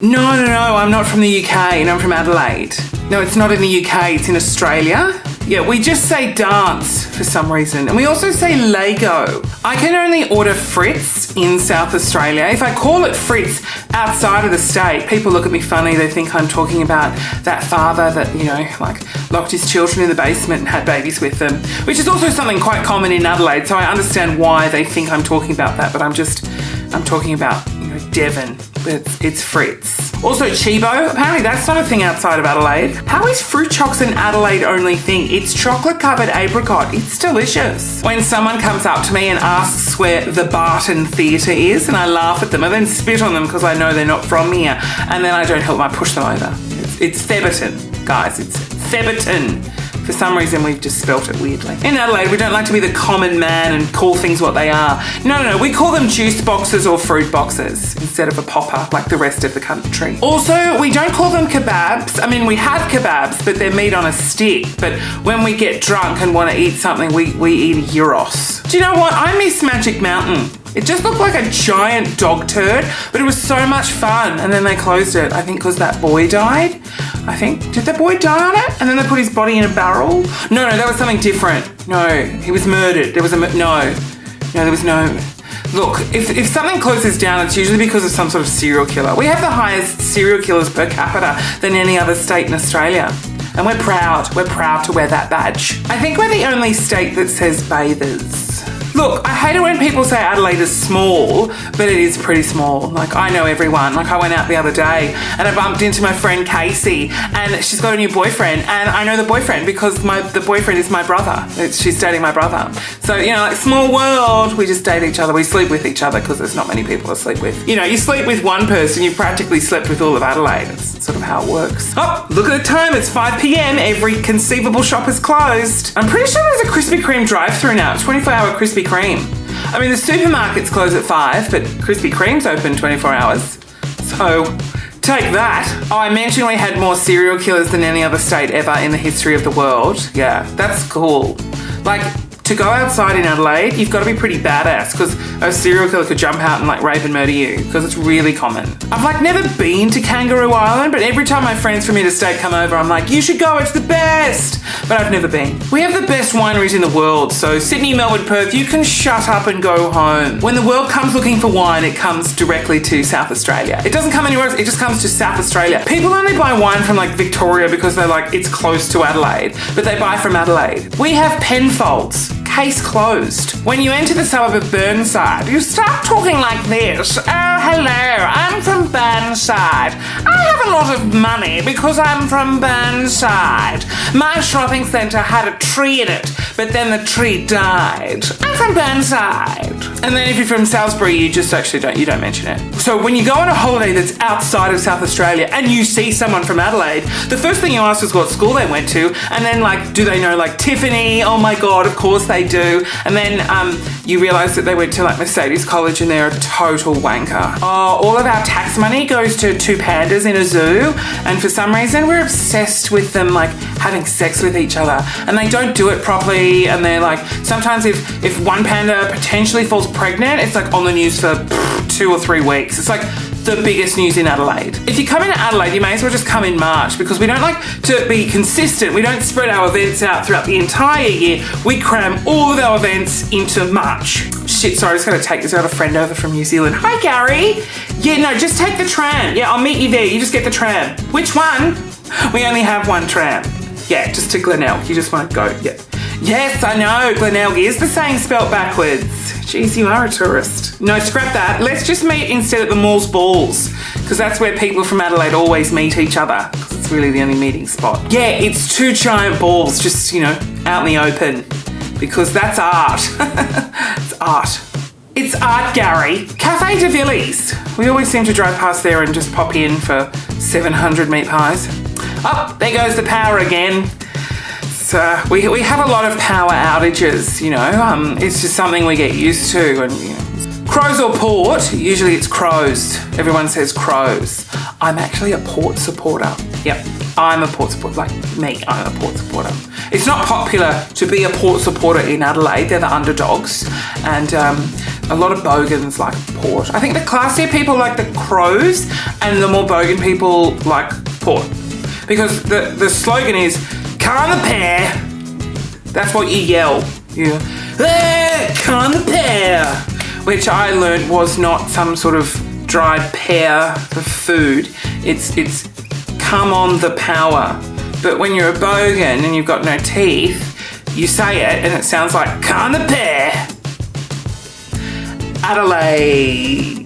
No, I'm not from the UK and I'm from Adelaide. No, it's not in the UK, it's in Australia. Yeah, we just say dance for some reason. And we also say Lego. I can only order Fritz in South Australia. If I call it Fritz outside of the state, people look at me funny. They think I'm talking about that father that, like locked his children in the basement and had babies with them, which is also something quite common in Adelaide. So I understand why they think I'm talking about that, but I'm talking about, Devon, but it's Fritz. Also Chibo, apparently that's not a thing outside of Adelaide. How is fruit chocs an Adelaide only thing? It's chocolate covered apricot. It's delicious. When someone comes up to me and asks where the Barton Theatre is, and I laugh at them, I then spit on them because I know they're not from here, and then I don't help them, I push them over. It's Theberton, guys, it's Theberton. For some reason, we've just spelt it weirdly. In Adelaide, we don't like to be the common man and call things what they are. No, we call them juice boxes or fruit boxes instead of a popper like the rest of the country. Also, we don't call them kebabs. I mean, we have kebabs, but they're meat on a stick. But when we get drunk and want to eat something, we eat a gyros. Do you know what? I miss Magic Mountain. It just looked like a giant dog turd, but it was so much fun. And then they closed it, I think because that boy died. Did the boy die on it? And then they put his body in a barrel? No, that was something different. No, he was murdered. There was there was no. Look, if something closes down, it's usually because of some sort of serial killer. We have the highest serial killers per capita than any other state in Australia. And we're proud. We're proud to wear that badge. I think we're the only state that says bathers. Look, I hate it when people say Adelaide is small, but it is pretty small. Like, I know everyone. Like, I went out the other day and I bumped into my friend Casey and she's got a new boyfriend and I know the boyfriend because the boyfriend is my brother. She's dating my brother. So, like small world, we just date each other. We sleep with each other because there's not many people to sleep with. You sleep with one person, you practically slept with all of Adelaide. It's sort of how it works. Oh, look at the time. It's 5 p.m. Every conceivable shop is closed. I'm pretty sure there's a Krispy Kreme drive-thru now. 24-hour Krispy Kreme. I mean, the supermarkets close at 5, but Krispy Kreme's open 24 hours. So, take that. Oh, I mentioned we had more serial killers than any other state ever in the history of the world. Yeah, that's cool. Like, to go outside in Adelaide, you've got to be pretty badass because a serial killer could jump out and rape and murder you because it's really common. I've never been to Kangaroo Island, but every time my friends from interstate come over, I'm like, you should go, it's the best. But I've never been. We have the best wineries in the world, so Sydney, Melbourne, Perth, you can shut up and go home. When the world comes looking for wine, it comes directly to South Australia. It doesn't come anywhere else, it just comes to South Australia. People only buy wine from Victoria because they're it's close to Adelaide, but they buy from Adelaide. We have Penfolds. Case closed. When you enter the suburb of Burnside, you start talking like this. Oh, hello, I'm from Burnside. I have a lot of money because I'm from Burnside. My shopping centre had a tree in it, but then the tree died. I'm from Burnside. And then if you're from Salisbury, you just actually don't mention it. So when you go on a holiday that's outside of South Australia and you see someone from Adelaide, the first thing you ask is what school they went to, and then do they know Tiffany? Oh my God, of course they do. And then you realise that they went to Mercedes College and they're a total wanker. Oh, all of our tax money goes to 2 pandas in a zoo, and for some reason we're obsessed with them having sex with each other, and they don't do it properly, and they're sometimes if one panda potentially falls pregnant, it's on the news for 2 or 3 weeks. It's the biggest news in Adelaide. If you come into Adelaide, you may as well just come in March because we don't like to be consistent. We don't spread our events out throughout the entire year. We cram all of our events into March. Shit, sorry, I just gotta take this. I got a friend over from New Zealand. Hi, Gary. Yeah, no, just take the tram. Yeah, I'll meet you there. You just get the tram. Which one? We only have one tram. Yeah, just to Glenelg. You just want to go. Yeah. Yes, I know. Glenelg is the same spelt backwards. Jeez, you are a tourist. No, scrap that. Let's just meet instead at the Mall's Balls because that's where people from Adelaide always meet each other because it's really the only meeting spot. Yeah, it's 2 giant balls just, out in the open because that's art. It's art. It's art, Gary. Cafe de Villiers. We always seem to drive past there and just pop in for 700 meat pies. Oh, there goes the power again. So we have a lot of power outages, it's just something we get used to. And Crows or Port, usually it's Crows. Everyone says Crows. I'm actually a Port supporter. Yep, I'm a Port supporter. Like me, I'm a Port supporter. It's not popular to be a Port supporter in Adelaide. They're the underdogs. And a lot of bogans like Port. I think the classier people like the Crows and the more bogan people like Port. Because the slogan is, "Can the pair?" That's what you yell. You, "Can the pair?" Which I learned was not some sort of dried pear for food. It's come on the power. But when you're a bogan and you've got no teeth, you say it and it sounds like "Can the pair?" Adelaide.